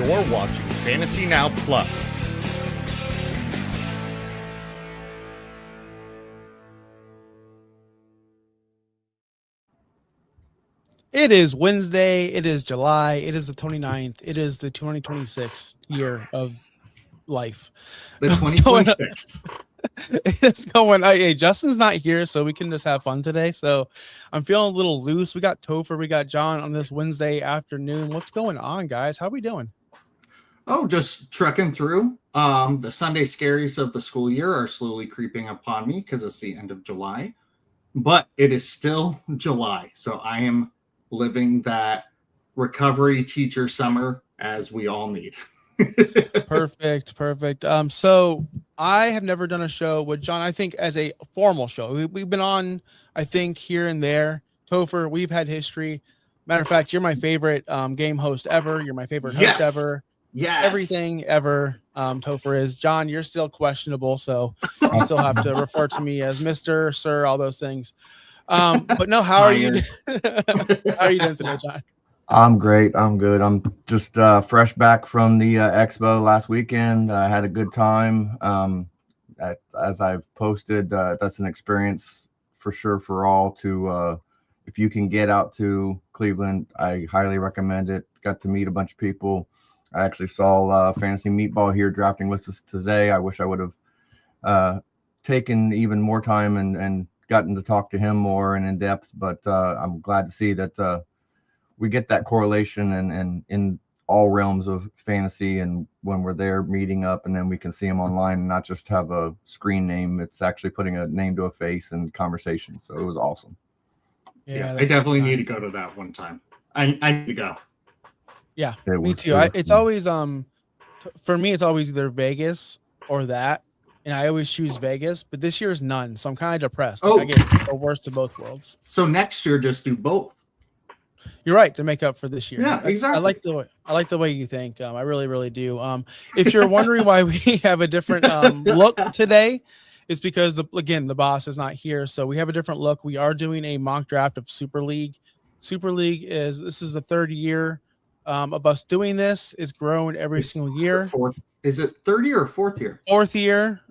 You're watching Fantasy Now Plus. It is Wednesday. It is July. It is the 29th. It is the 2026 year of life. The 2026. It's going. Hey, Justin's not here, so we can just have fun today. So I'm feeling a little loose. We got Topher, we got John on this Wednesday afternoon. What's going on, guys? How are we doing? Oh, just trekking through. The Sunday scaries of the school year are slowly creeping upon me because it's the end of July, but it is still July. So I am living that recovery teacher summer as we all need. Perfect. So I have never done a show with John, I think, as a formal show. We've been on, I think, here and there. Topher, we've had history. Matter of fact, you're my favorite game host ever. You're my favorite host ever. Yes. Everything ever. Topher is. John, you're still questionable, so you still have to refer to me as Mr., Sir, all those things. But no, how are you? How are you doing today, John? I'm great. I'm good. I'm just fresh back from the expo last weekend. I had a good time. As I've posted, that's an experience for sure for all to, if you can get out to Cleveland, I highly recommend it. Got to meet a bunch of people. I actually saw Fantasy Meatball here drafting with us today. I wish I would have taken even more time and gotten to talk to him more and in depth, but I'm glad to see that we get that correlation and in all realms of fantasy, and when we're there meeting up, and then we can see them online and not just have a screen name. It's actually putting a name to a face and conversation. So it was awesome. Yeah, I definitely need to go to that one time. I need to go. Yeah, me too. It's always for me, it's always either Vegas or that, and I always choose Vegas. But this year is none, so I'm kind of depressed. I get the worst of both worlds. So next year, just do both. You're right, to make up for this year. Yeah, exactly. I like the way you think. I really, really do. If you're wondering why we have a different look today, it's because the boss is not here, so we have a different look. We are doing a mock draft of Super League. Super League this is the third year of us doing this. It's grown every single year. Is it third year or fourth year? Fourth year.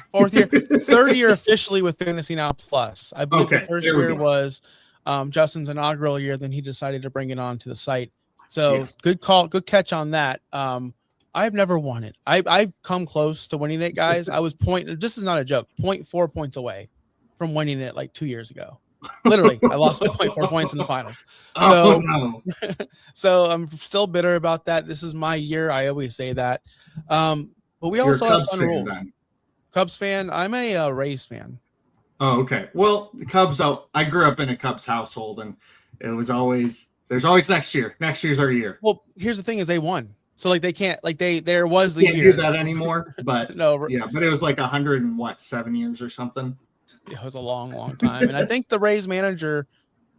Third year officially with Fantasy Now Plus. I believe the first year was Justin's inaugural year. Then he decided to bring it on to the site. So good call, good catch on that. I've never won it. I've come close to winning it, guys. I was this is not a joke, 0.4 points away from winning it like 2 years ago. Literally, I lost by 0.4 points in the finals. So, so I'm still bitter about that. This is my year. I always say that. But we also have fun rules. Cubs fan. I'm a Rays fan. Oh, okay. Well, the Cubs. I grew up in a Cubs household, and it was always there's always next year. Next year's our year. Well, here's the thing: is they won, so like they can't there was the can't year do that anymore. But no, yeah, but it was like 107 years or something. It was a long time, and I think the Rays manager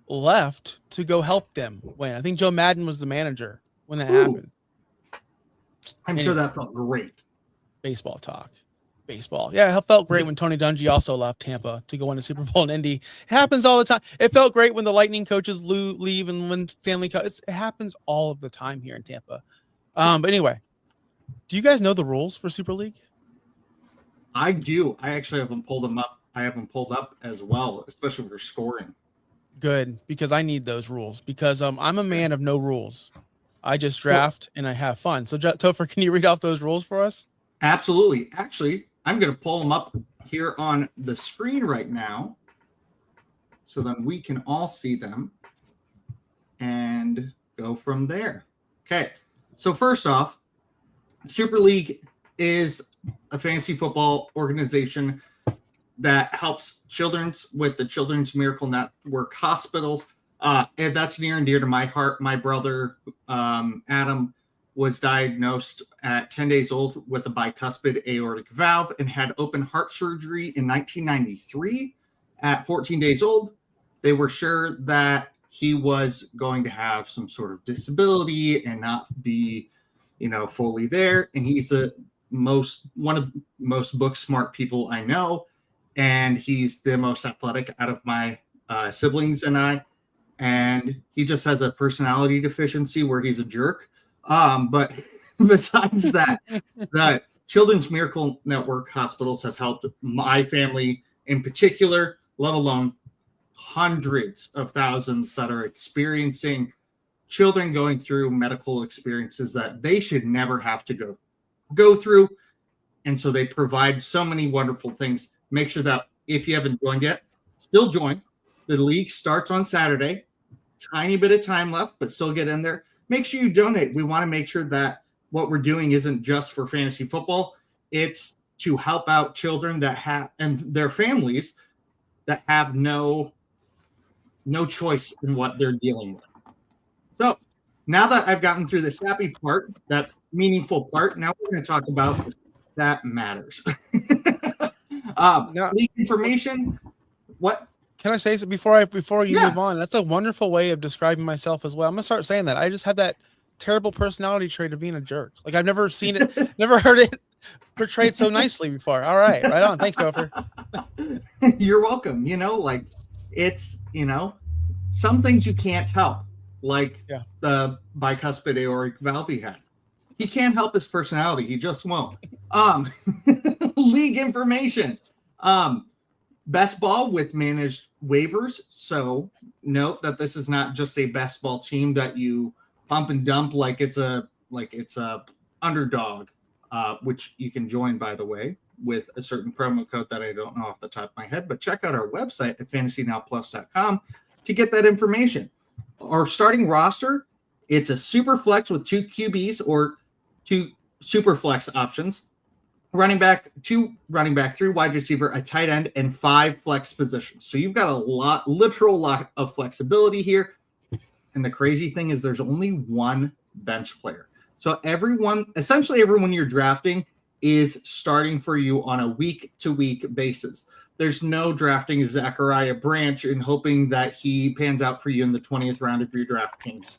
left to go help them win. I think Joe Madden was the manager when that happened. I'm sure that felt great. Baseball talk. Baseball. Yeah, it felt great when Tony Dungy also left Tampa to go win the Super Bowl in Indy. It happens all the time. It felt great when the Lightning coaches leave and win Stanley Cup. It happens all of the time here in Tampa. But anyway, do you guys know the rules for Super League? I do. I actually haven't pulled them up. I haven't pulled up as well, especially for scoring. Good, because I need those rules because I'm a man of no rules. I just draft and I have fun. So Topher, can you read off those rules for us? Absolutely. Actually, I'm going to pull them up here on the screen right now so that we can all see them and go from there. Okay. So first off, Super League is a fantasy football organization that helps children's with the Children's Miracle Network hospitals. And that's near and dear to my heart. My brother, Adam, was diagnosed at 10 days old with a bicuspid aortic valve and had open heart surgery in 1993. At 14 days old, they were sure that he was going to have some sort of disability and not be, fully there. And he's one of the most book smart people I know. And he's the most athletic out of my siblings and I. And he just has a personality deficiency where he's a jerk. But besides that, the Children's Miracle Network hospitals have helped my family in particular, let alone hundreds of thousands that are experiencing children going through medical experiences that they should never have to go through. And so they provide so many wonderful things. Make sure that if you haven't joined yet, still join. The league starts on Saturday. Tiny bit of time left, but still get in there. Make sure you donate. We want to make sure that what we're doing isn't just for fantasy football. It's to help out children that have and their families that have no choice in what they're dealing with. So now that I've gotten through the sappy part, that meaningful part, now we're going to talk about that matters. League information. What? Can I say something before you move on? That's a wonderful way of describing myself as well. I'm gonna start saying that. I just have that terrible personality trait of being a jerk. Like I've never seen it, never heard it portrayed so nicely before. All right, right on. Thanks, Topher. You're welcome. Like it's some things you can't help, like the bicuspid aortic valve he had. He can't help his personality. He just won't. League information. Best ball with managed waivers. So note that this is not just a best ball team that you pump and dump like it's a underdog, which you can join, by the way, with a certain promo code that I don't know off the top of my head. But check out our website at fantasynowplus.com to get that information. Our starting roster, it's a super flex with 2 QBs or 2 super flex options. Running back, 2 running back, 3 wide receiver, a tight end, and 5 flex positions. So you've got a literal lot of flexibility here. And the crazy thing is there's only 1 bench player. So essentially everyone you're drafting is starting for you on a week-to-week basis. There's no drafting Zachariah Branch and hoping that he pans out for you in the 20th round of your DraftKings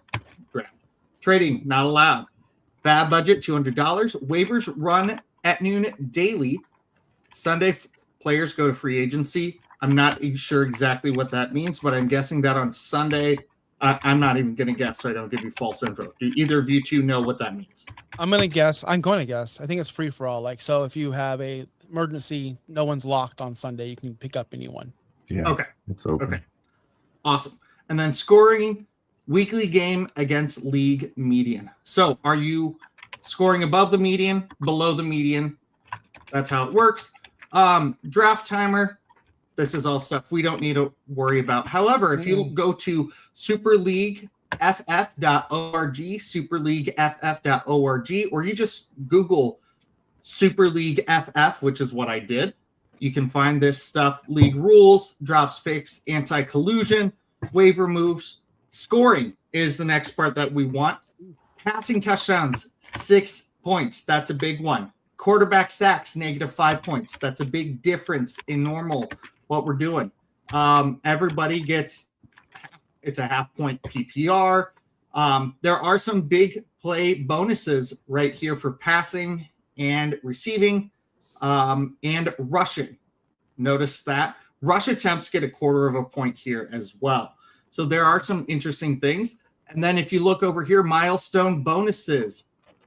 draft. Trading, not allowed. Bad budget, $200. Waivers run at noon daily. Sunday, players go to free agency. I'm not sure exactly what that means, but I'm guessing that on Sunday, I'm not even going to guess so I don't give you false info. Do either of you two know what that means? I'm going to guess. I think it's free for all. Like, so if you have a emergency, no one's locked on Sunday, you can pick up anyone. Yeah. Okay. It's open. Okay. Awesome. And then scoring, weekly game against league median. So are you scoring above the median, below the median? That's how it works. Draft timer. This is all stuff we don't need to worry about. However, if you go to superleagueff.org, superleagueff.org, or you just Google Super League FF, which is what I did, you can find this stuff: league rules, drops, picks, anti-collusion, waiver moves. Scoring is the next part that we want. Passing touchdowns, 6 points. That's a big one. Quarterback sacks, -5 points. That's a big difference in normal what we're doing. Everybody gets, it's a half-point PPR. There are some big play bonuses right here for passing and receiving and rushing. Notice that. Rush attempts get 1/4 point here as well. So there are some interesting things. And then if you look over here, milestone bonuses.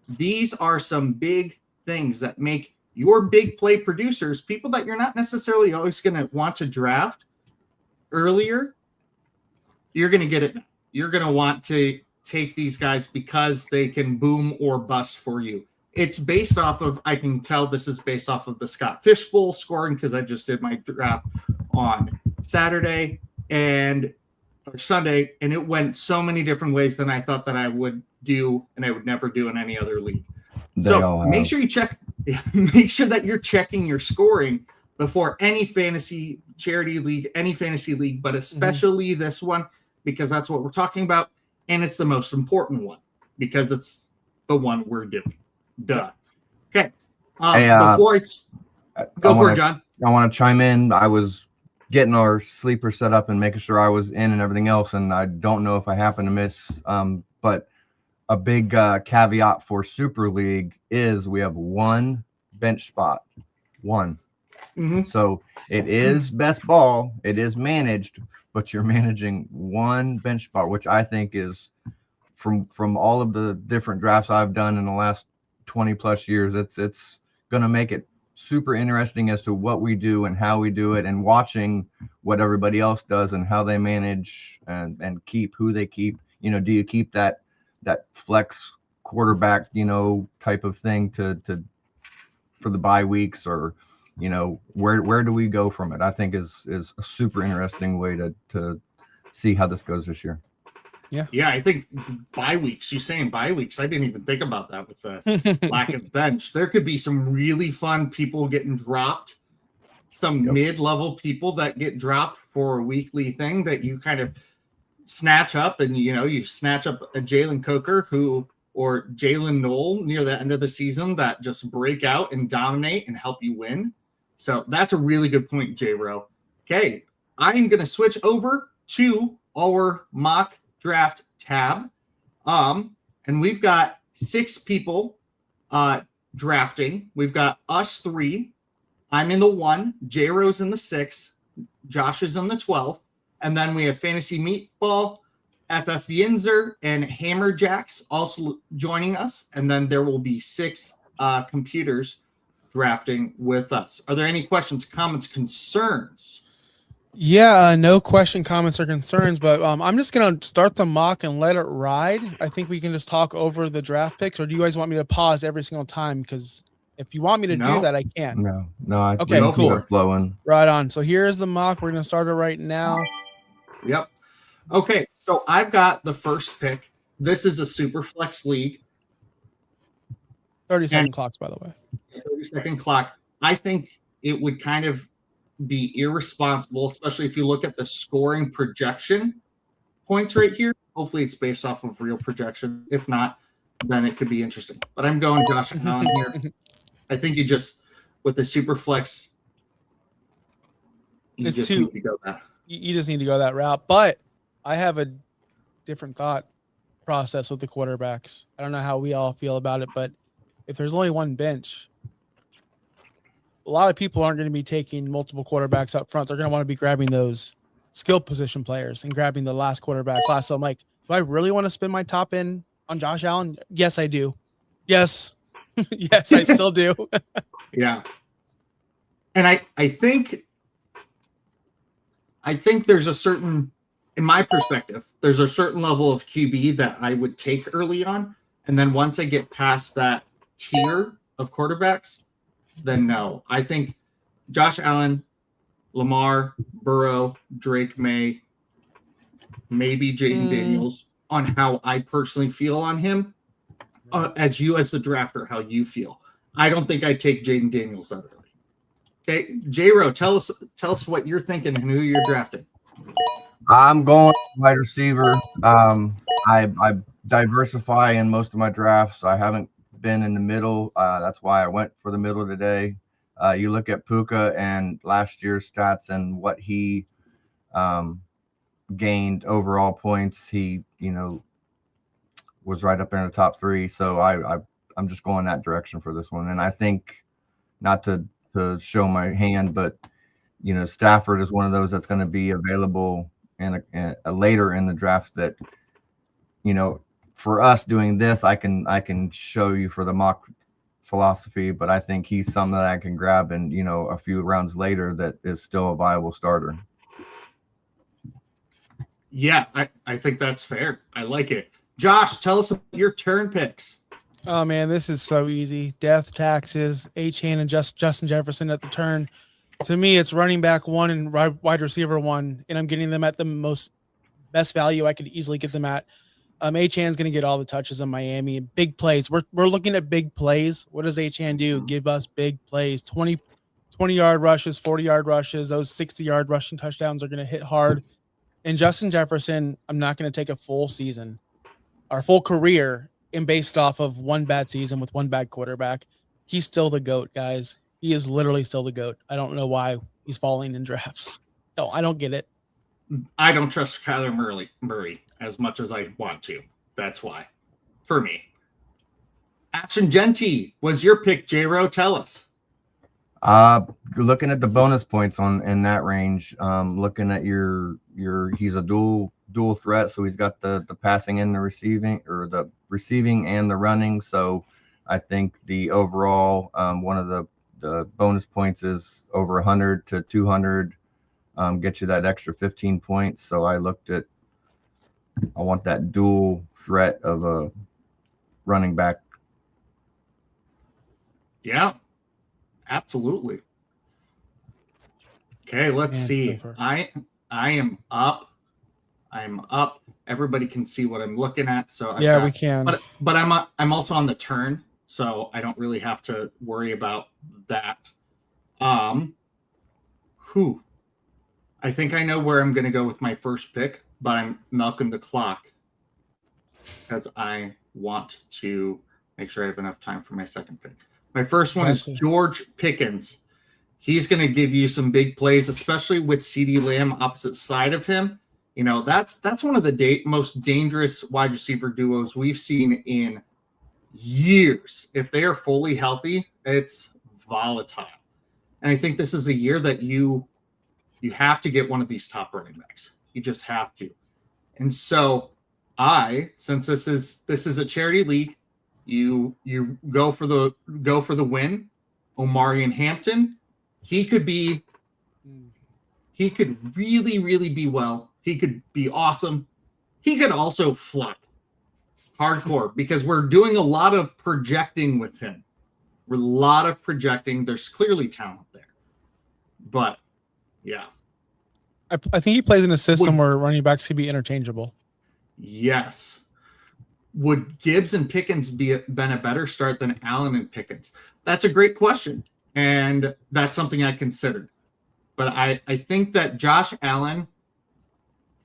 These are some big things that make your big play producers, people that you're not necessarily always going to want to draft earlier, you're going to get it now. You're going to want to take these guys because they can boom or bust for you. It's based off of, I can tell this is based off of the Scott Fishbowl scoring because I just did my draft on Saturday or Sunday, and it went so many different ways than I thought that I would do, and I would never do in any other league. So make sure you check. Make sure that you're checking your scoring before any fantasy charity league, any fantasy league, but especially this one, because that's what we're talking about. And it's the most important because it's the one we're doing. Duh. Okay. Before it's go for it, John. I want to chime in. I was getting our sleeper set up and making sure I was in and everything else. And I don't know if I happen to miss, but a big caveat for Super League is we have 1 bench spot. 1. So it is best ball. It is managed, but you're managing 1 bench spot, which I think is from all of the different drafts I've done in the last 20 plus years. It's going to make it super interesting as to what we do and how we do it, and watching what everybody else does and how they manage and keep who they keep. You know, do you keep that flex quarterback, you know, type of thing to for the bye weeks, or, you know, where do we go from it? I think is a super interesting way to see how this goes this year. Yeah, I think bye weeks. You saying bye weeks? I didn't even think about that with the lack of bench. There could be some really fun people getting dropped, some mid-level people that get dropped for a weekly thing that you kind of snatch up, and you snatch up a Jalen Coker or Jalen Knoll near the end of the season that just break out and dominate and help you win. So that's a really good point, J-Ro. Okay, I'm going to switch over to our mock draft tab. And we've got 6 people drafting. We've got us 3. I'm in the 1. J-Ro's in the 6. Josh is in the 12. And then we have Fantasy Meatball, FF Yinzer, and Hammerjacks also joining us. And then there will be 6 computers drafting with us. Are there any questions, comments, concerns? Yeah, no question, comments, or concerns, but I'm just going to start the mock and let it ride. I think we can just talk over the draft picks, or do you guys want me to pause every single time? Because if you want me to do that, I can. No. Okay, cool. Flowing. Right on. So here's the mock. We're going to start it right now. Yep. Okay, so I've got the first pick. This is a Superflex league. 30-second clocks, by the way. 30-second clock. I think it would kind of be irresponsible, especially if you look at the scoring projection points right here. Hopefully it's based off of real projection. If not, then it could be interesting. But I'm going Josh Allen here. I think you just, with the Superflex, you just need to go that. You just need to go that route. But I have a different thought process with the quarterbacks. I don't know how we all feel about it, but if there's only one bench, a lot of people aren't going to be taking multiple quarterbacks up front. They're going to want to be grabbing those skill position players and grabbing the last quarterback class. So I'm like, do I really want to spend my top end on Josh Allen? Yes, I do. Yes. Yes, I still do. Yeah. And I think there's a certain, in my perspective, there's a certain level of QB that I would take early on. And then once I get past that tier of quarterbacks, then no. I think Josh Allen, Lamar, Burrow, Drake May, maybe Jaden Daniels, on how I personally feel on him. As you as the drafter, how you feel. I don't think I'd take Jaden Daniels that early. Okay, J-Ro, tell us what you're thinking and who you're drafting. I'm going wide receiver. I diversify in most of my drafts. I haven't been in the middle. That's why I went for the middle today. You look at Puka and last year's stats and what he gained overall points. He, was right up there in the top 3. So I'm just going that direction for this one. And I think, not to show my hand, but Stafford is one of those that's going to be available in a later in the draft that, for us doing this, I can show you for the mock philosophy, but I think he's something that I can grab and, a few rounds later that is still a viable starter. Yeah, I think that's fair. I like it. Josh, tell us about your turn picks. Oh, man, this is so easy. Death, taxes, Achane, and Justin Jefferson at the turn. To me, it's running back 1 and wide receiver 1, and I'm getting them at the best value I could easily get them at. Achane's going to get all the touches in Miami. Big plays. We're looking at big plays. What does Achane do? Give us big plays. 20-yard rushes, 40-yard rushes. Those 60-yard rushing touchdowns are going to hit hard. And Justin Jefferson, I'm not going to take a full season, our full career, and based off of one bad season with one bad quarterback. He's still the GOAT, guys. He is literally still the GOAT. I don't know why he's falling in drafts. No, I don't get it. I don't trust Kyler Murray as much as I want to. That's why, for me. Ashton Genty was your pick, J-Ro. Tell us. Looking at the bonus points in that range, looking at he's a dual threat, so he's got the passing and the receiving, or the receiving and the running. So I think the overall one of the bonus points is over 100 to 200, get you that extra 15 points. So I want that dual threat of a running back. Yeah, absolutely. Okay, let's see. I am up. I'm up. Everybody can see what I'm looking at. So we can. But I'm also on the turn, so I don't really have to worry about that. I think I know where I'm going to go with my first pick, but I'm milking the clock because I want to make sure I have enough time for my second pick. My first one is George Pickens. He's going to give you some big plays, especially with CeeDee Lamb opposite side of him. You know, that's one of the most dangerous wide receiver duos we've seen in years. If they are fully healthy, it's volatile. And I think this is a year that you have to get one of these top running backs. You just have to. And so since this is a charity league, you go for the win. Omarion Hampton, he could really, really be well. He could be awesome. He could also flop hardcore because we're doing a lot of projecting with him. There's clearly talent there. But, yeah. I think he plays in a system where running backs could be interchangeable. Yes. Would Gibbs and Pickens been a better start than Allen and Pickens? That's a great question, and that's something I considered. But I think that Josh Allen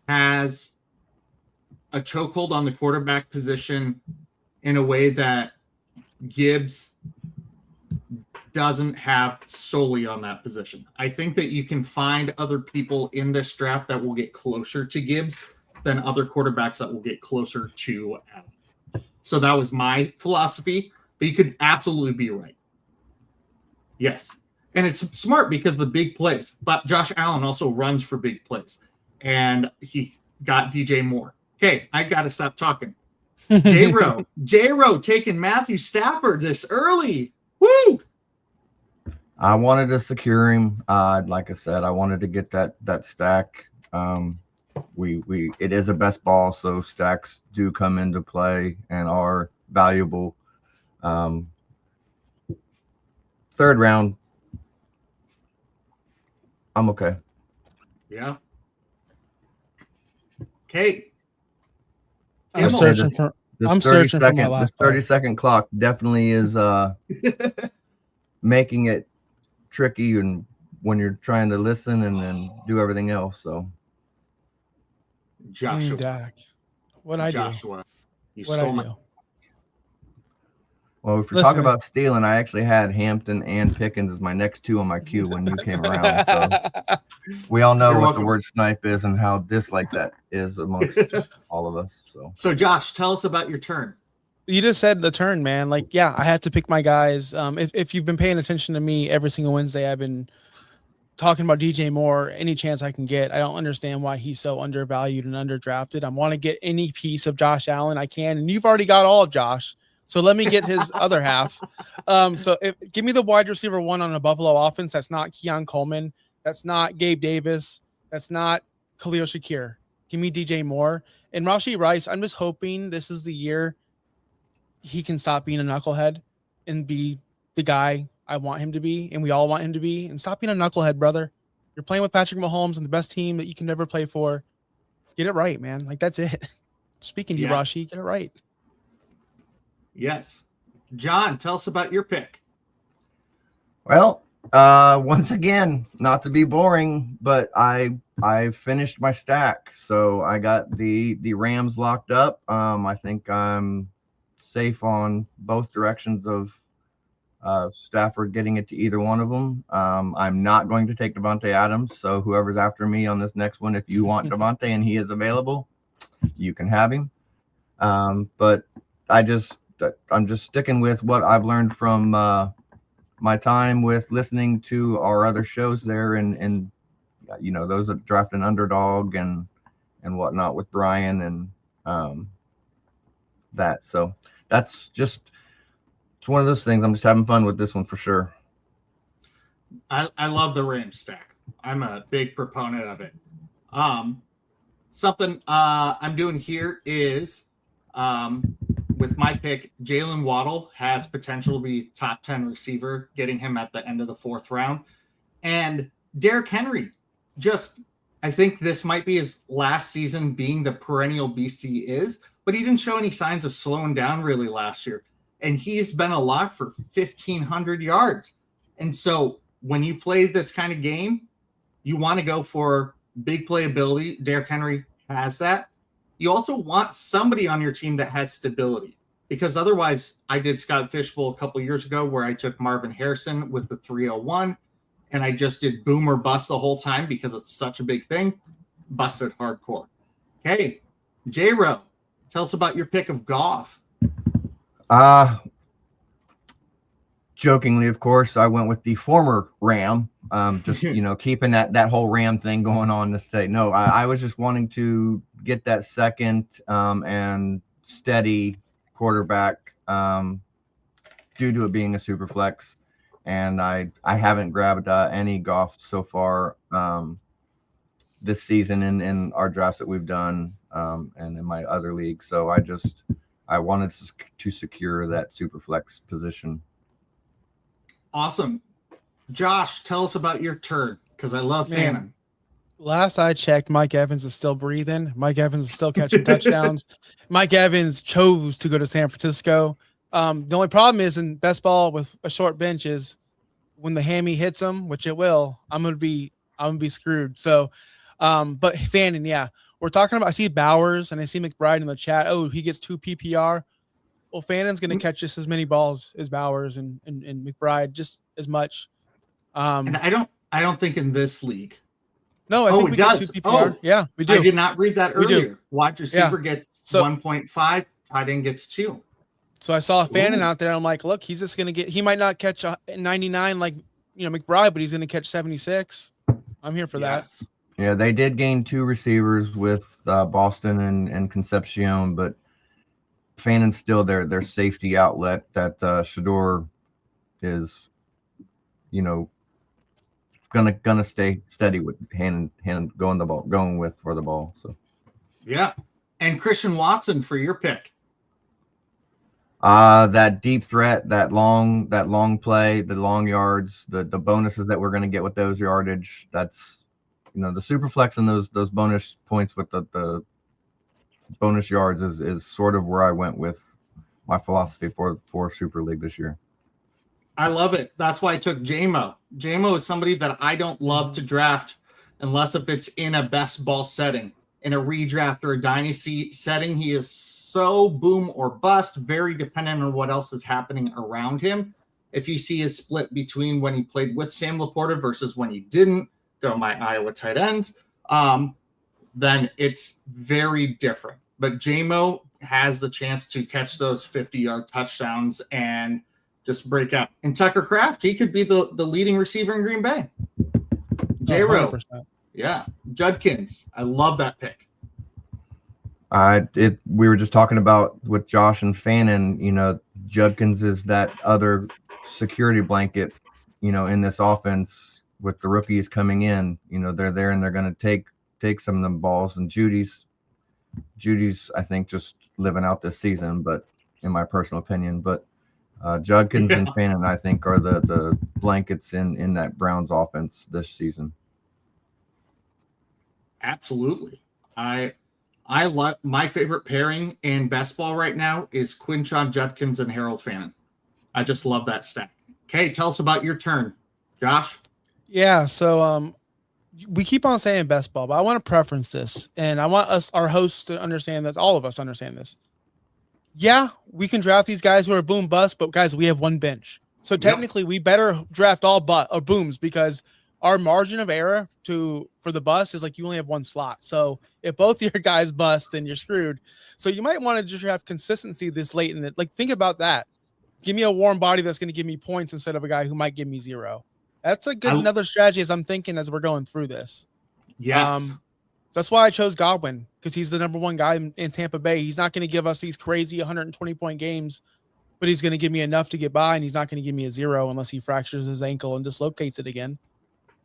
has a chokehold on the quarterback position in a way that Gibbs doesn't have solely on that position. I think that you can find other people in this draft that will get closer to Gibbs than other quarterbacks that will get closer to Allen. So that was my philosophy, but you could absolutely be right. Yes. And it's smart because the big plays, but Josh Allen also runs for big plays, and he got DJ Moore. Okay, I got to stop talking. J-Row taking Matthew Stafford this early. Woo! I wanted to secure him. Like I said, I wanted to get that stack. It is a best ball, so stacks do come into play and are valuable. Third round, I'm okay. Yeah. Okay. I'm searching for my last. This 30-second clock definitely is making it tricky, and when you're trying to listen and then do everything else. So. Joshua. What I do? Joshua. You stole my. Well, if you're talking about stealing, I actually had Hampton and Pickens as my next two on my queue when you came around. So we all know what the word snipe is and how dislike that is amongst all of us. So Josh, tell us about your turn. You just said the turn, man. Like, yeah, I had to pick my guys. If you've been paying attention to me every single Wednesday, I've been talking about DJ Moore any chance I can get. I don't understand why he's so undervalued and underdrafted. I want to get any piece of Josh Allen I can, and you've already got all of Josh. So let me get his other half. Give me the wide receiver one on a Buffalo offense. That's not Keon Coleman. That's not Gabe Davis. That's not Khalil Shakir. Give me DJ Moore. And Rashee Rice, I'm just hoping this is the year he can stop being a knucklehead and be the guy I want him to be, and we all want him to be, and stop being a knucklehead, brother. You're playing with Patrick Mahomes and the best team that you can never play for. Get it right, man. Like, that's it. Speaking to you, Rashee, get it right. Yes. John, tell us about your pick. Well, once again, not to be boring, but I finished my stack. So I got the Rams locked up. I think I'm safe on both directions of Stafford getting it to either one of them. I'm not going to take Devontae Adams. So whoever's after me on this next one, if you want Devontae and he is available, you can have him. But I'm just sticking with what I've learned from my time with listening to our other shows there, and you know, those that draft an underdog and whatnot with Brian and that. So that's just it's one of those things. I'm just having fun with this one for sure. I love the Rams stack. I'm a big proponent of it. Something I'm doing here is with my pick, Jalen Waddle has potential to be top 10 receiver, getting him at the end of the 4th round. And Derrick Henry, I think this might be his last season being the perennial beast he is, but he didn't show any signs of slowing down really last year. And he's been a lock for 1,500 yards. And so when you play this kind of game, you want to go for big playability. Derrick Henry has that. You also want somebody on your team that has stability, because otherwise, I did Scott Fishbowl a couple years ago where I took Marvin Harrison with the 301, and I just did boom or bust the whole time because it's such a big thing. Busted hardcore. Okay, J-Ro, tell us about your pick of Goff. Jokingly, of course, I went with the former Ram. Just keeping that whole Ram thing going on this day. No, I was just wanting to get that second and steady quarterback due to it being a super flex, and I haven't grabbed any Goff so far this season in our drafts that we've done and in my other leagues. So I wanted to secure that super flex position. Awesome. Josh, tell us about your turn, because I love Fannin. Last I checked, Mike Evans is still breathing. Mike Evans is still catching touchdowns. Mike Evans chose to go to San Francisco. The only problem is in best ball with a short bench is when the hammy hits him, which it will, I'm gonna be screwed. So, but Fannin, yeah, we're talking about. I see Bowers and I see McBride in the chat. Oh, he gets 2 PPR. Well, Fannin's going to catch just as many balls as Bowers and McBride, just as much. And I don't think in this league. No, I think we get 2 PPR. Yeah, we do. I did not read that earlier. Wide receiver gets 1.5, tight end gets 2. So I saw a Fannin out there. I'm like, look, he's just going to get. He might not catch 99 like McBride, but he's going to catch 76. I'm here for that. Yeah, they did gain 2 receivers with Boston and Concepcion, but Fannin's still their safety outlet that Shador is, gonna stay steady with hand going with for the ball. So yeah. And Christian Watson for your pick. That deep threat, that long play, the long yards, the bonuses that we're gonna get with those yardage. That's the super flex and those bonus points with the bonus yards is sort of where I went with my philosophy for Super League this year. I love it. That's why I took JMO. JMO is somebody that I don't love to draft unless if it's in a best ball setting. In a redraft or a dynasty setting, he is so boom or bust, very dependent on what else is happening around him. If you see his split between when he played with Sam Laporta versus when he didn't, go to my Iowa tight ends, then it's very different. But JMO has the chance to catch those 50-yard touchdowns and just break out. And Tucker Kraft, he could be the leading receiver in Green Bay. J-Ro. 100%. Yeah. Judkins. I love that pick. We were just talking about with Josh and Fannin, Judkins is that other security blanket, in this offense with the rookies coming in. They're there and they're going to take some of them balls, and Judy's I think just living out this season, but in my personal opinion, but Judkins and Fannin I think are the blankets in that Browns offense this season. Absolutely. I like my favorite pairing in best ball right now is Quinshon Judkins and Harold Fannin. I just love that stack. Okay, tell us about your turn, Josh. Yeah, so we keep on saying best ball, but I want to preference this, and I want our hosts, to understand that all of us understand this. Yeah, we can draft these guys who are boom bust, but guys, we have one bench, so technically we better draft all booms, because our margin of error for the bust is like you only have one slot. So if both your guys bust, then you're screwed. So you might want to just have consistency this late in it. Like, think about that. Give me a warm body that's going to give me points instead of a guy who might give me 0. That's another strategy as I'm thinking as we're going through this. Yes. That's why I chose Godwin, because he's the number 1 guy in Tampa Bay. He's not going to give us these crazy 120-point games, but he's going to give me enough to get by, and he's not going to give me a 0 unless he fractures his ankle and dislocates it again.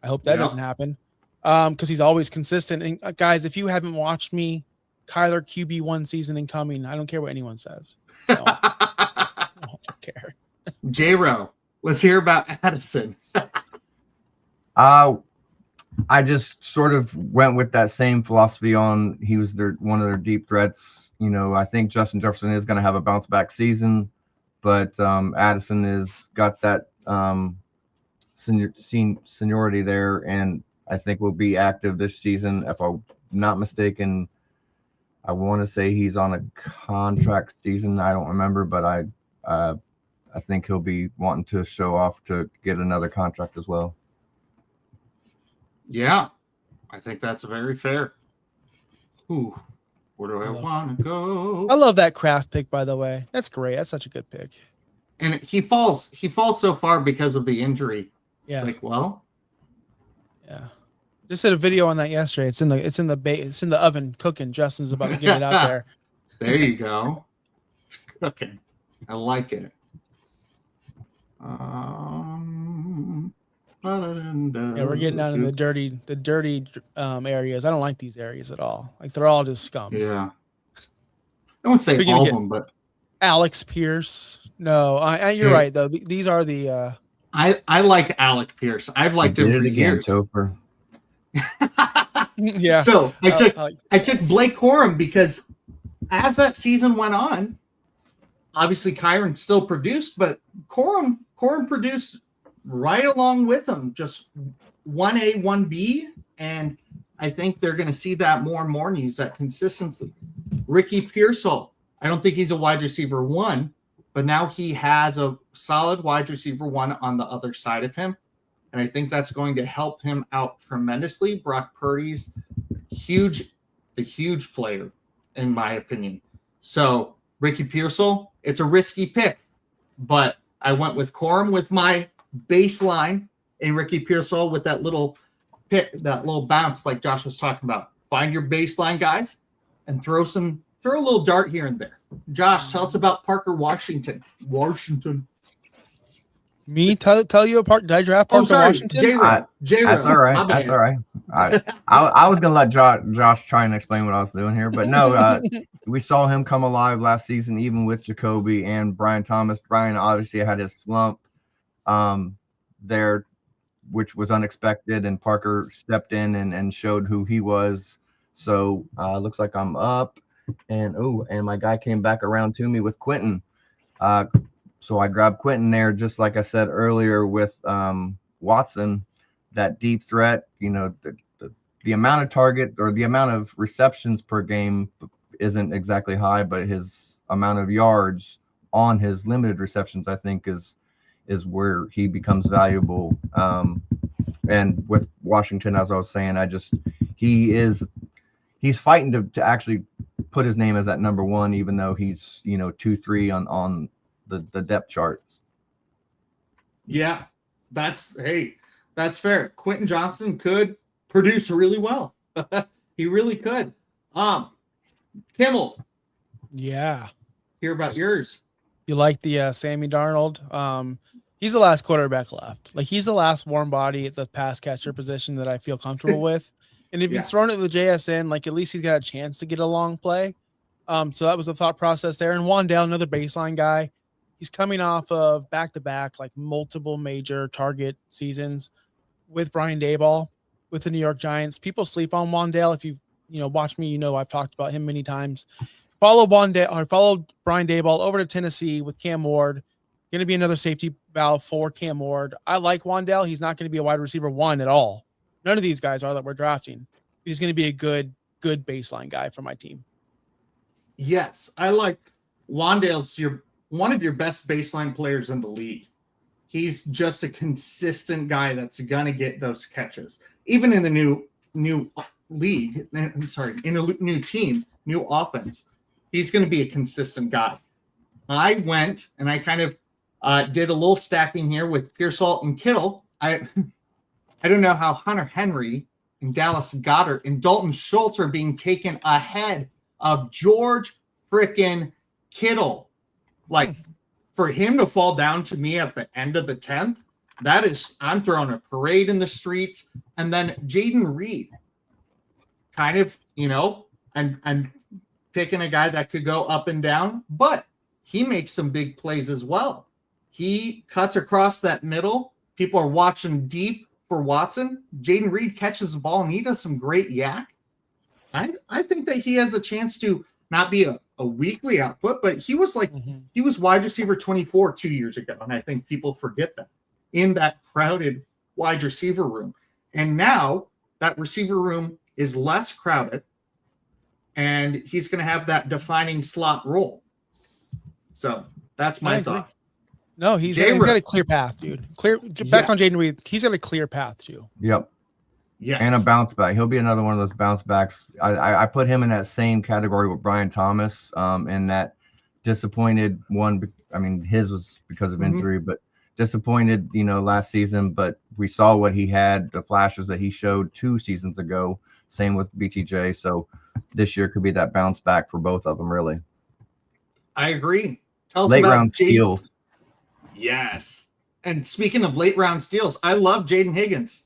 I hope that doesn't happen, because he's always consistent. And guys, if you haven't watched me, Kyler QB1 season incoming, I don't care what anyone says. No, I don't care. J-Ro, let's hear about Addison. I just sort of went with that same philosophy on he was one of their deep threats. You know, I think Justin Jefferson is going to have a bounce back season, but Addison has got that seniority there, and I think will be active this season. If I'm not mistaken, I want to say he's on a contract season. I don't remember, but I think he'll be wanting to show off to get another contract as well. Yeah, I think that's very fair. Ooh, where do I want to go? I love that Kraft pick, by the way. That's great. That's such a good pick. And he falls so far because of the injury. Yeah. It's like, well, yeah. Just did a video on that yesterday. It's in the oven cooking. Justin's about to get it out there. There you go. It's cooking. I like it. Yeah, we're getting down in the dirty areas. I don't like these areas at all. Like, they're all just scums. Yeah. I won't say all of them, but Alex Pierce. No, you're right though. These are the. I like Alec Pierce. I've liked him for years. Topher. Yeah. So I took Blake Corum because as that season went on, obviously Kyron still produced, but Corum produced right along with him, just 1A, 1B, and I think they're going to see that more and more and use that consistency. Ricky Pearsall, I don't think he's a wide receiver 1, but now he has a solid wide receiver 1 on the other side of him, and I think that's going to help him out tremendously. Brock Purdy's a huge player, in my opinion. So Ricky Pearsall, it's a risky pick, but I went with Corum with my baseline and Ricky Pearsall with that little pick, that little bounce like Josh was talking about. Find your baseline, guys, and throw a little dart here and there. Josh, tell us about Parker Washington. Me tell you apart. Did I draft Parker Washington? J-Ro. That's all right. That's all right. I was gonna let Josh try and explain what I was doing here, but no, we saw him come alive last season, even with Jacoby and Brian Thomas. Brian obviously had his slump there, which was unexpected, and Parker stepped in and showed who he was. So looks like I'm up, and my guy came back around to me with Quentin. So I grabbed Quentin there, just like I said earlier with Watson, that deep threat. You know, the amount of target or the amount of receptions per game isn't exactly high, but his amount of yards on his limited receptions, I think, is where he becomes valuable. And with Washington, as I was saying, he's fighting to actually put his name as that number 1, even though he's 2-3 on the depth charts. Yeah, that's fair. Quentin Johnson could produce really well. He really could. Kimmel. Yeah. Hear about yours. You like the Sammy Darnold? He's the last quarterback left. Like, he's the last warm body at the pass catcher position that I feel comfortable with. And if he's thrown it to the JSN, like, at least he's got a chance to get a long play. So that was the thought process there. And Wandale, another baseline guy. He's coming off of back-to-back, like, multiple major target seasons with Brian Daboll, with the New York Giants. People sleep on Wandale. If you watch me, I've talked about him many times. Followed Brian Daboll over to Tennessee with Cam Ward. Going to be another safety valve for Cam Ward. I like Wandale. He's not going to be a wide receiver 1 at all. None of these guys are that we're drafting. He's going to be a good baseline guy for my team. Yes, I like Wandale's one of your best baseline players in the league. He's just a consistent guy that's going to get those catches. Even in the new league, in a new team, new offense, he's going to be a consistent guy. I went and I kind of did a little stacking here with Pearsall and Kittle. I don't know how Hunter Henry and Dallas Goedert and Dalton Schultz are being taken ahead of George frickin' Kittle. Like, for him to fall down to me at the end of the 10th, I'm throwing a parade in the streets. And then Jaden Reed, kind of, and picking a guy that could go up and down, but he makes some big plays as well. He cuts across that middle. People are watching deep for Watson. Jaden Reed catches the ball and he does some great yak. I think that he has a chance to not be a weekly output, but he was he was wide receiver 24 2 years ago. And I think people forget that in that crowded wide receiver room. And now that receiver room is less crowded and he's going to have that defining slot role. So that's my thought. No, he's got a clear path, dude. Back on Jaden Reed. He's got a clear path too. Yep. Yes. And a bounce back. He'll be another one of those bounce backs. I put him in that same category with Brian Thomas, in that disappointed one. I mean, his was because of injury, but disappointed, last season. But we saw what he had, the flashes that he showed 2 seasons ago. Same with BTJ. So this year could be that bounce back for both of them, really. I agree. Tell us late about round steals. Yes. And speaking of late round steals, I love Jaden Higgins.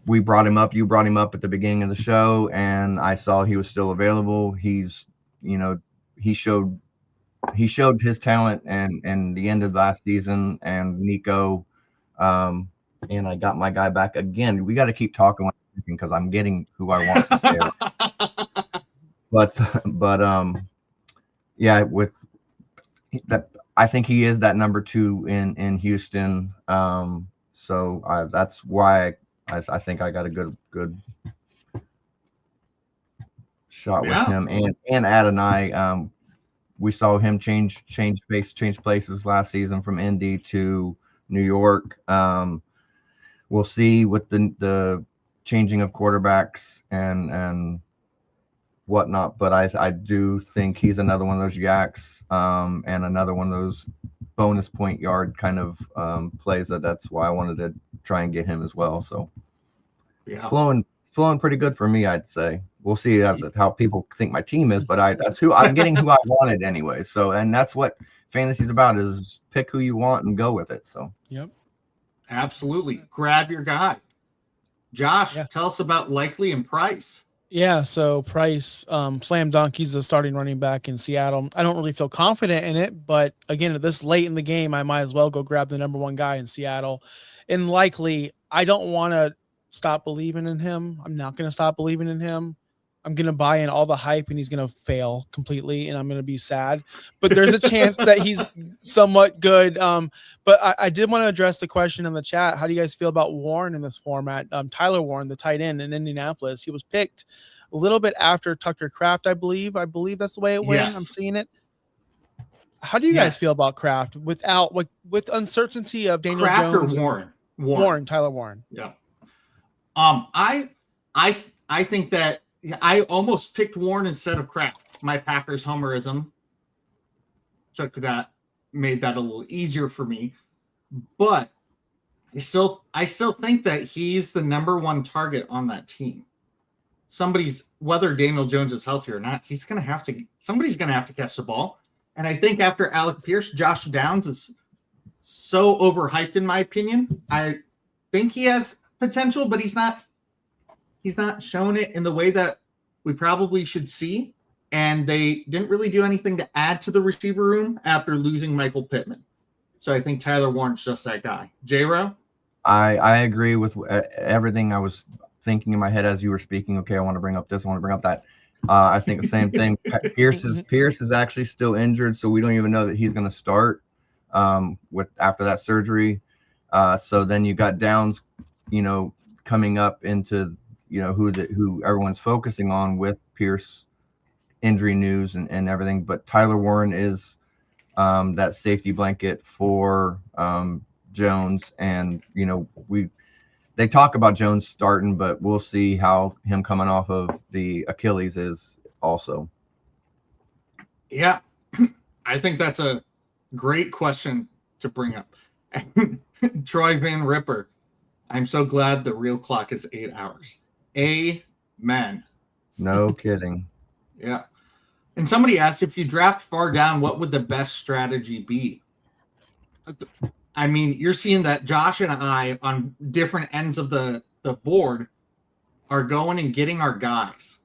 We brought him up. You brought him up at the beginning of the show, and I saw he was still available. He's, he showed his talent and the end of last season. And Nico, and I got my guy back again. We got to keep talking because I'm getting who I want to stay. But yeah, with that, I think he is that number 2 in Houston. So that's why I think I got a good shot with him and Adonai. We saw him change places last season from Indy to New York. We'll see with the changing of quarterbacks and whatnot, but I do think he's another one of those yaks, and another one of those bonus point yard kind of plays. That's why I wanted to try and get him as well. So it's flowing pretty good for me, I'd say. We'll see how people think my team is, but that's who I'm getting, who I wanted anyway. So, and that's what fantasy is about, is pick who you want and go with it. So yep, absolutely, grab your guy. Josh, tell us about Likely and Price. Yeah, so Price, slam dunk. He's the starting running back in Seattle. I don't really feel confident in it, but again, at this late in the game, I might as well go grab the number 1 guy in Seattle. And Likely, I don't want to stop believing in him. I'm not going to stop believing in him. I'm going to buy in all the hype and he's going to fail completely and I'm going to be sad. But there's a chance that he's somewhat good. But I did want to address the question in the chat. How do you guys feel about Warren in this format? Tyler Warren, the tight end in Indianapolis, he was picked a little bit after Tucker Kraft, I believe that's the way it went. Yes. I'm seeing it. How do you guys feel about Kraft with uncertainty of Daniel Kraft Jones? Or Warren? Tyler Warren. Yeah. I think that I almost picked Warren instead of Kraft. My Packers homerism made that a little easier for me. But I still think that he's the number 1 target on that team. Whether Daniel Jones is healthy or not, somebody's going to have to catch the ball. And I think after Alec Pierce, Josh Downs is so overhyped in my opinion. I think he has potential, but he's not shown it in the way that we probably should see. And they didn't really do anything to add to the receiver room after losing Michael Pittman. So I think Tyler Warren's just that guy. J-Row? I agree with everything I was thinking in my head as you were speaking. Okay, I want to bring up this, I want to bring up that. I think the same thing. Pierce is actually still injured, so we don't even know that he's going to start after that surgery. So then you got Downs, coming up into who everyone's focusing on with Pierce injury news and everything. But Tyler Warren is that safety blanket for Jones, and they talk about Jones starting, but we'll see how him coming off of the Achilles is also. Yeah, I think that's a great question to bring up. Troy Van Ripper, I'm so glad the real clock is 8 hours. Amen. No kidding. Yeah. And somebody asked, if you draft far down, what would the best strategy be? I mean, you're seeing that Josh and I on different ends of the board are going and getting our guys.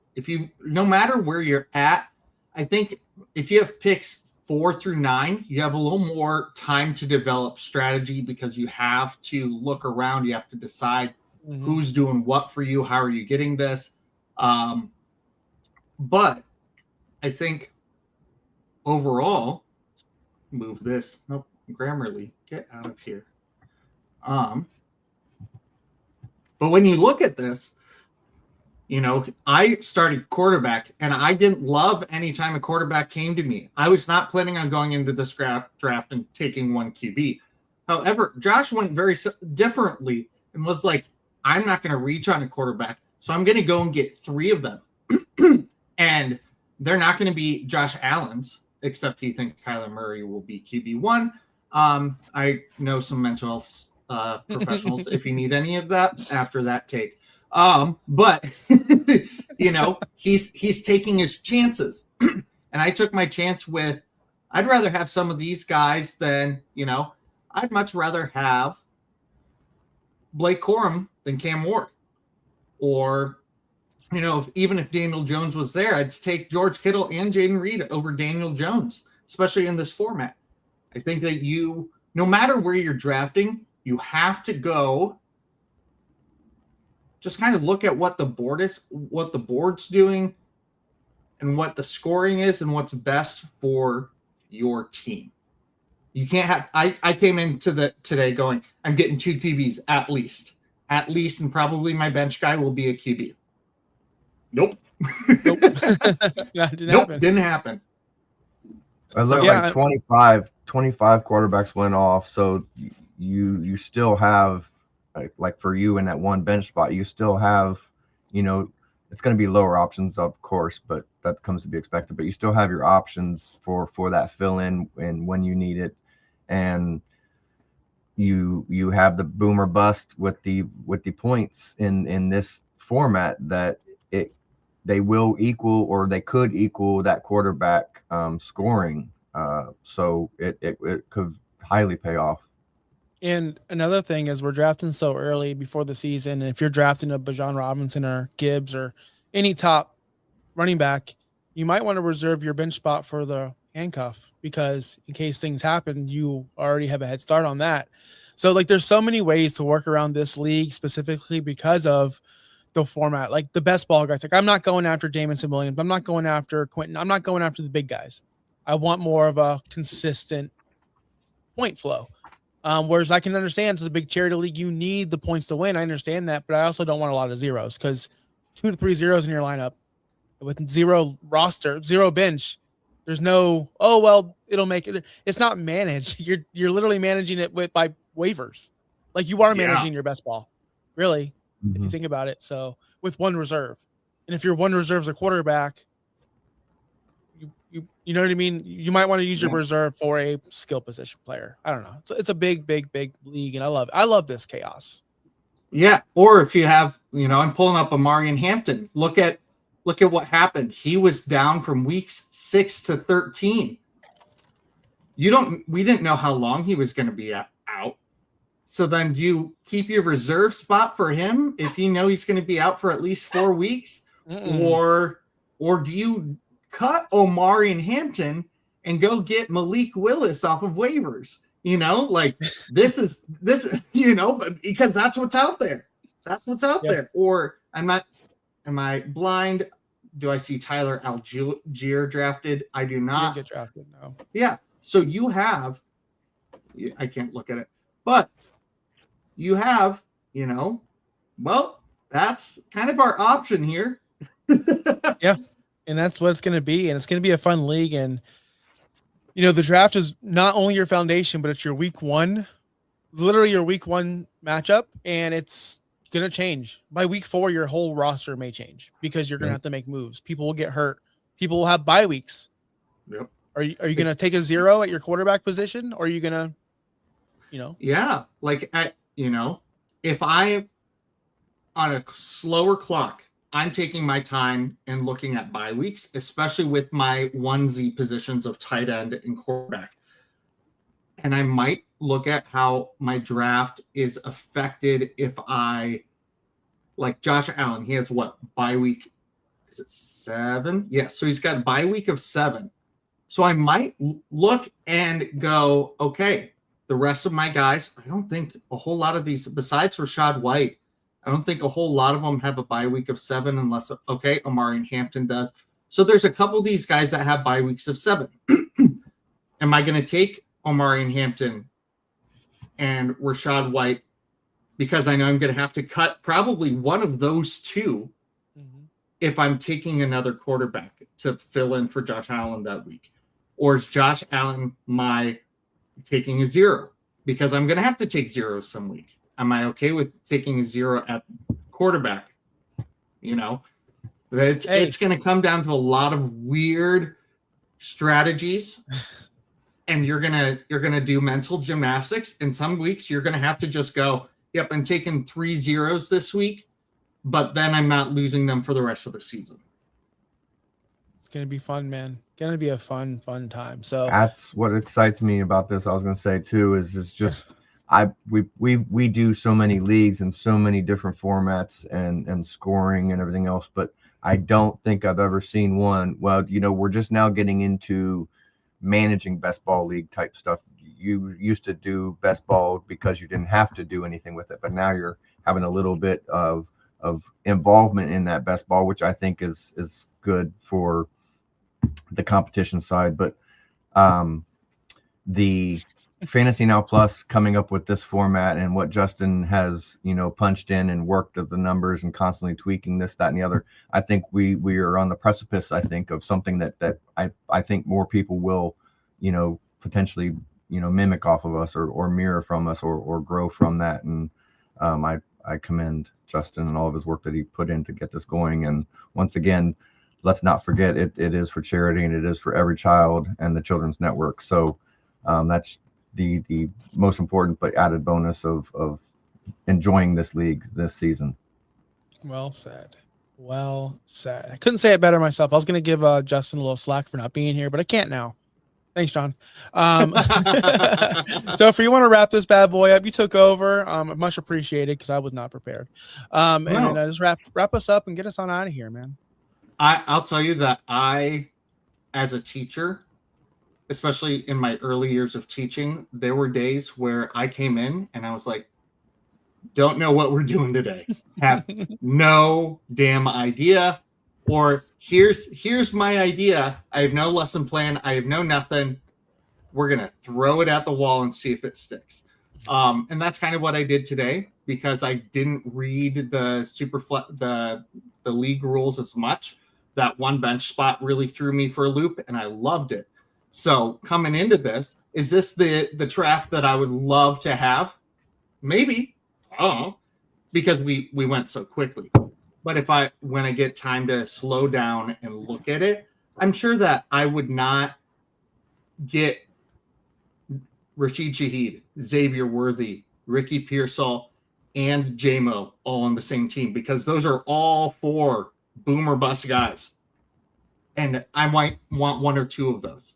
No matter where you're at, I think if you have picks 4 through 9, you have a little more time to develop strategy because you have to look around. You have to decide who's doing what for you. How are you getting this? But I think overall, let's move this. Nope, Grammarly, get out of here. But when you look at this, I started quarterback, and I didn't love any time a quarterback came to me. I was not planning on going into this draft and taking one QB. However, Josh went very differently and was like, I'm not going to reach on a quarterback, so I'm going to go and get 3 of them. And they're not going to be Josh Allen's, except he thinks Kyler Murray will be QB1. I know some mental health professionals if you need any of that after that take. But he's taking his chances. And I took my chance with, I'd rather have some of these guys than, I'd much rather have Blake Corum than Cam Ward. Or, even if Daniel Jones was there, I'd take George Kittle and Jaden Reed over Daniel Jones, especially in this format. I think that no matter where you're drafting, you have to go just kind of look at what the board's doing and what the scoring is and what's best for your team. You can't have, I came into today going, I'm getting 2 QBs at least, and probably my bench guy will be a QB. Nope. Didn't happen. It looked like 25 quarterbacks went off. So you still have, like for you in that one bench spot, you still have, it's going to be lower options, of course, but that comes to be expected. But you still have your options for that fill in and when you need it, and you have the boomer bust with the points in this format that they will equal, or they could equal that quarterback scoring. So it could highly pay off. And another thing is we're drafting so early before the season. And if you're drafting a Bijan Robinson or Gibbs or any top running back, you might want to reserve your bench spot for the handcuff, because in case things happen, you already have a head start on that. So there's so many ways to work around this league specifically because of the format. Like the best ball guys, I'm not going after Jamison Williams. I'm not going after Quentin. I'm not going after the big guys. I want more of a consistent point flow. Whereas I can understand it's a big charity league, you need the points to win. I understand that, but I also don't want a lot of zeros, because 2 to 3 zeros in your lineup with 0 roster, 0 bench, there's no, it'll make it. It's not managed. You're literally managing it by waivers. Like you are managing your best ball, really, if you think about it. So with one reserve, and if your one reserve's a quarterback, you know what I mean? You might want to use your reserve for a skill position player. I don't know. It's a big league, and I love this chaos. Yeah. Or if you have, I'm pulling up Amarian Hampton. Look at what happened. He was down from weeks 6 to 13. We didn't know how long he was going to be out. So then do you keep your reserve spot for him if you know he's going to be out for at least 4 weeks? Or do you cut Omarion Hampton and go get Malik Willis off of waivers? This is, but because that's what's out there. That's what's out there. Or am I blind? Do I see Tyler Algier drafted? I do not. He didn't get drafted, no. Yeah. So you have, I can't look at it, but you have, that's kind of our option here. Yeah. And that's what it's going to be. And it's going to be a fun league. And, the draft is not only your foundation, but it's your week 1, literally your week 1 matchup. And it's going to change. By week 4, your whole roster may change because you're going to have to make moves. People will get hurt. People will have bye weeks. Yep. Are you going to take a 0 at your quarterback position? Or are you going to, Yeah. If I, on a slower clock, I'm taking my time and looking at bye weeks, especially with my onesie positions of tight end and quarterback. And I might look at how my draft is affected if I, like Josh Allen, he has what, bye week? Is it 7? Yeah, so he's got a bye week of 7. So I might look and go, okay, the rest of my guys, I don't think a whole lot of these, besides Rachaad White, I don't think a whole lot of them have a bye week of 7 unless, okay, Omari and Hampton does. So there's a couple of these guys that have bye weeks of 7. Am I going to take Omari and Hampton and Rachaad White because I know I'm going to have to cut probably one of those two if I'm taking another quarterback to fill in for Josh Allen that week? Or is Josh Allen my taking a 0? Because I'm going to have to take 0 some week. Am I okay with taking a 0 at quarterback? You know, it's going to come down to a lot of weird strategies. And you're gonna do mental gymnastics. And some weeks you're gonna have to just go, yep, I'm taking 3 zeros this week, but then I'm not losing them for the rest of the season. It's gonna be fun, man. Gonna be a fun time. So that's what excites me about this. I was gonna say too is it's just we do so many leagues and so many different formats and scoring and everything else, but I don't think I've ever seen one. Well, you know, we're just now getting into managing best ball league type stuff. You used to do best ball because you didn't have to do anything with it, but now you're having a little bit of involvement in that best ball, which I think is good for the competition side. But the Fantasy Now Plus coming up with this format and what Justin has, you know, punched in and worked at the numbers and constantly tweaking this, that, and the other. I think we are on the precipice, I think, of something that I think more people will, you know, potentially, you know, mimic off of us or mirror from us or grow from that. And I commend Justin and all of his work that he put in to get this going. And once again, let's not forget it is for charity and it is for every child and the Children's Network. So that's the most important but added bonus of enjoying this league this season. Well said. I couldn't say it better myself. I was going to give Justin a little slack for not being here, but I can't now. Thanks, John. Topher, you want to wrap this bad boy up? You took over. Much appreciated because I was not prepared. And just wrap us up and get us on out of here, man. I'll tell you that I, as a teacher, especially in my early years of teaching, there were days where I came in and I was like, don't know what we're doing today. Have no damn idea. Or here's my idea. I have no lesson plan. I have no nothing. We're going to throw it at the wall and see if it sticks. And that's kind of what I did today because I didn't read the league rules as much. That one bench spot really threw me for a loop and I loved it. So coming into this, is this the draft that I would love to have? Maybe. Oh, because we went so quickly. But when I get time to slow down and look at it, I'm sure that I would not get Rashid Shaheed, Xavier Worthy, Ricky Pearsall, and JMO all on the same team because those are all 4 boom or bust guys. And I might want 1 or 2 of those.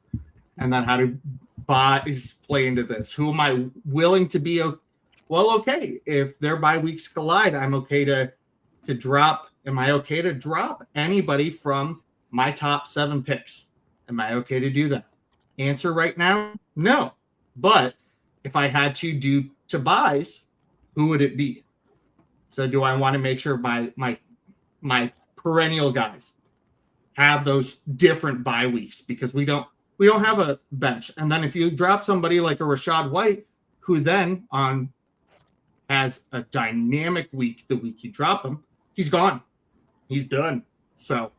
And then how do buys play into this? Who am I willing to be? Well, okay. If their bye weeks collide, I'm okay to drop. Am I okay to drop anybody from my top 7 picks? Am I okay to do that? Answer right now, no. But if I had to do to buys, who would it be? So do I want to make sure my perennial guys have those different bye weeks because we don't have a bench. And then if you drop somebody like a Rachaad White, who then has a dynamic week the week you drop him, he's gone. He's done. So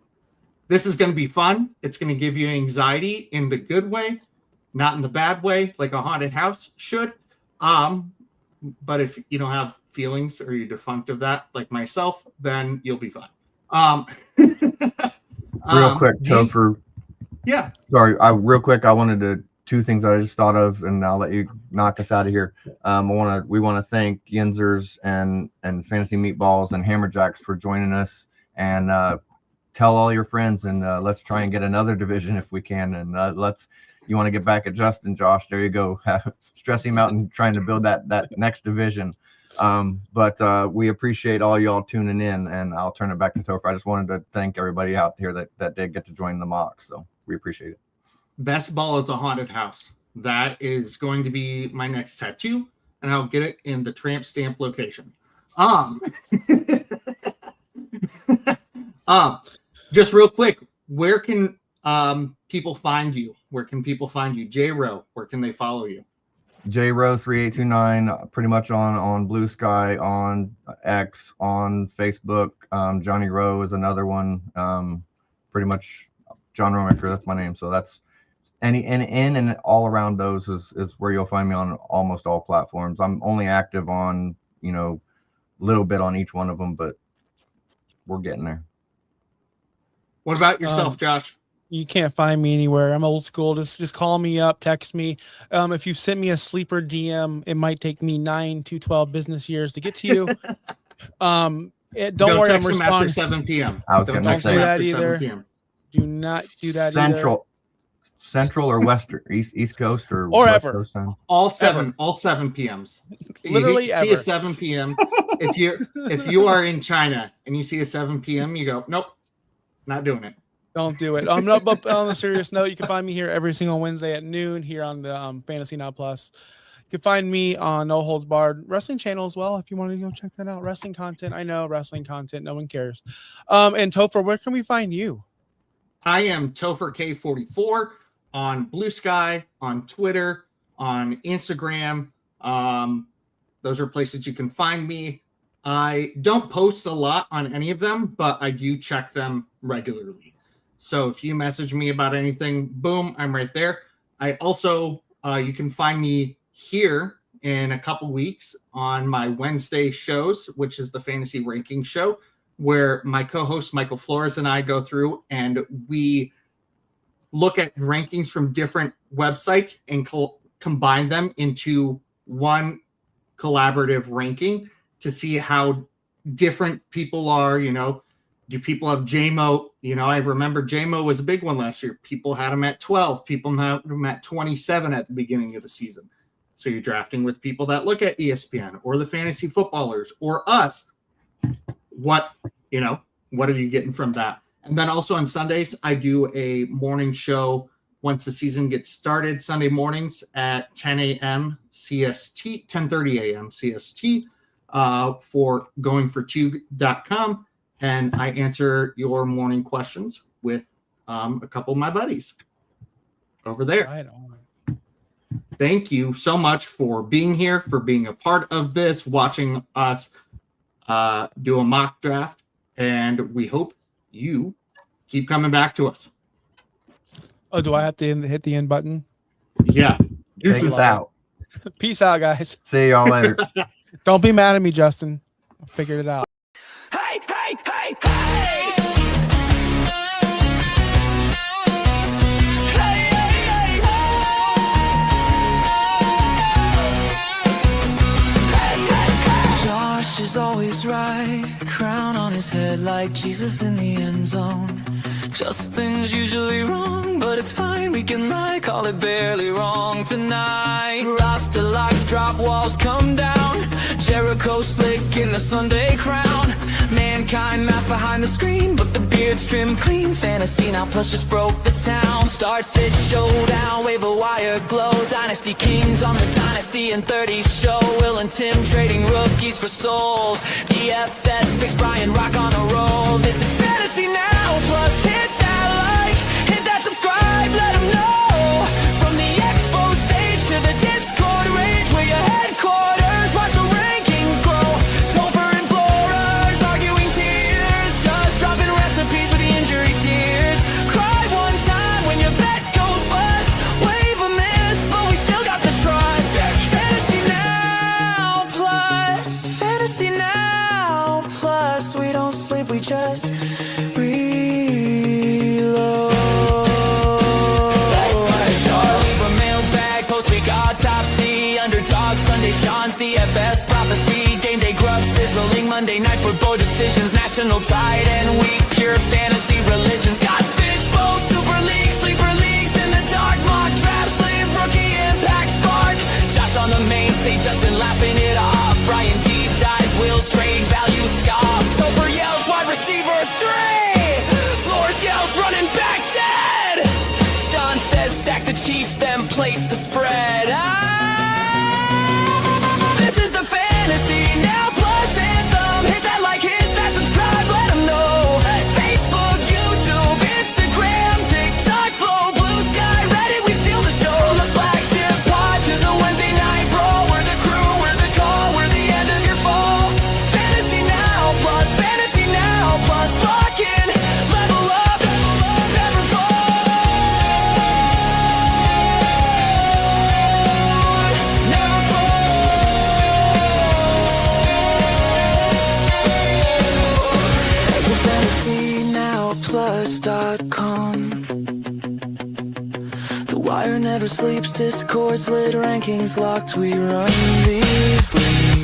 this is going to be fun. It's going to give you anxiety in the good way, not in the bad way, like a haunted house should. But if you don't have feelings or you're defunct of that, like myself, then you'll be fine. Real quick, Topher. Yeah. Sorry, real quick, I wanted to 2 things that I just thought of, and I'll let you knock us out of here. We want to thank Yinzers and Fantasy Meatballs and Hammerjacks for joining us and tell all your friends, and let's try and get another division if we can. And you want to get back at Justin, Josh, there you go. Stress him out and trying to build that next division. But we appreciate all y'all tuning in, and I'll turn it back to Topher. I just wanted to thank everybody out here that did get to join the mock, so we appreciate it. Best ball is a haunted house. That is going to be my next tattoo, and I'll get it in the tramp stamp location. Just real quick, where can people find you? Where can people find you? J-Row, where can they follow you? J-Row3829, pretty much on Blue Sky, on X, on Facebook. Johnny Rowe is another one. Pretty much John Romaker, that's my name. So that's and all around those is where you'll find me on almost all platforms. I'm only active on, a little bit on each one of them, but we're getting there. What about yourself, Josh? You can't find me anywhere. I'm old school. Just call me up, text me. If you send me a sleeper DM, it might take me 9 to 12 business years to get to you. Don't worry, I'm responding after 7 p.m. I was going to say that either. Do not do that either. Central or Western, East Coast or ever. West Coast time? All 7 PMs. Literally you ever. See a 7 p.m. if you are in China and you see a 7 p.m., you go, nope, not doing it. Don't do it. But on a serious note, you can find me here every single Wednesday at noon here on the Fantasy Now Plus. You can find me on No Holds Barred Wrestling channel as well if you want to go check that out. Wrestling content. I know wrestling content. No one cares. And Topher, where can we find you? I am Topher K44 on Blue Sky, on Twitter, on Instagram. Those are places you can find me. I don't post a lot on any of them, but I do check them regularly. So if you message me about anything, boom, I'm right there. I also, you can find me here in a couple weeks on my Wednesday shows, which is the Fantasy Ranking Show, where my co-host Michael Flores and I go through and we look at rankings from different websites and combine them into one collaborative ranking to see how different people are. Do people have JMO? I remember JMO was a big one last year. People had him at 12. People had him at 27 at the beginning of the season. So you're drafting with people that look at ESPN or the fantasy footballers or us. What are you getting from that? And then also on Sundays, I do a morning show once the season gets started, Sunday mornings at 10 a.m. CST, 10:30 a.m. CST for goingfor2.com. And I answer your morning questions with a couple of my buddies over there. Right on. Thank you so much for being here, for being a part of this, watching us do a mock draft. And we hope you keep coming back to us. Oh, do I have to hit the end button? Yeah. Take us out. Peace out, guys. See y'all later. Don't be mad at me, Justin. I figured it out. Hey, hey, hey, hey! Josh is always right, crown on his head like Jesus in the end zone. Justin's usually wrong, but it's fine, we can lie, call it barely wrong tonight. Rasta locks, drop walls come down, Jericho slick in the Sunday crown. Mankind masked behind the screen, but the beard's trimmed clean. Fantasy Now Plus just broke the town. Start, sit, showdown, wave a wire glow. Dynasty Kings on the Dynasty and 30 show. Will and Tim trading rookies for souls. DFS fix Brian Rock on a roll. This is Fantasy Now Plus. Hit that like, hit that subscribe, let them know. From the expo stage to the Discord range, where your headquarters, watch the rankings grow. Topher and Flores arguing tears, just dropping recipes for the injury tears. Cry one time when your bet goes bust. Wave a miss, but we still got the trust. Fantasy Now Plus. Fantasy Now Plus. We don't sleep, we just reload. Leave a mailbag, post we got top C. Underdog Sunday, Sean's DFS prophecy. Game day grub sizzling, Monday night football just decisions, national tide and weak, pure fantasy religions. Got fishbowl, super leagues, sleeper leagues in the dark, mock draft, slave, rookie, impact, spark. Josh on the main stage, Justin laughing it off. Brian deep dives, Will's trade value scoff. Topher yells, wide receiver 3. Flores yells, running back dead. Sean says, stack the Chiefs, them plates the spread. This is the fantasy now plus anthem. Hit that like, hit that subscribe, let them know. Facebook, YouTube, Instagram, TikTok, Flow, Blue Sky, Reddit, we steal the show. From the flagship pod to the Wednesday night brawl, we're the crew, we're the call, we're the end of your fall. Fantasy now plus lock in, level up, never fall. Never FantasyNowPlus.com. The wire never sleeps, Discord's lit, rankings locked, we run these leagues.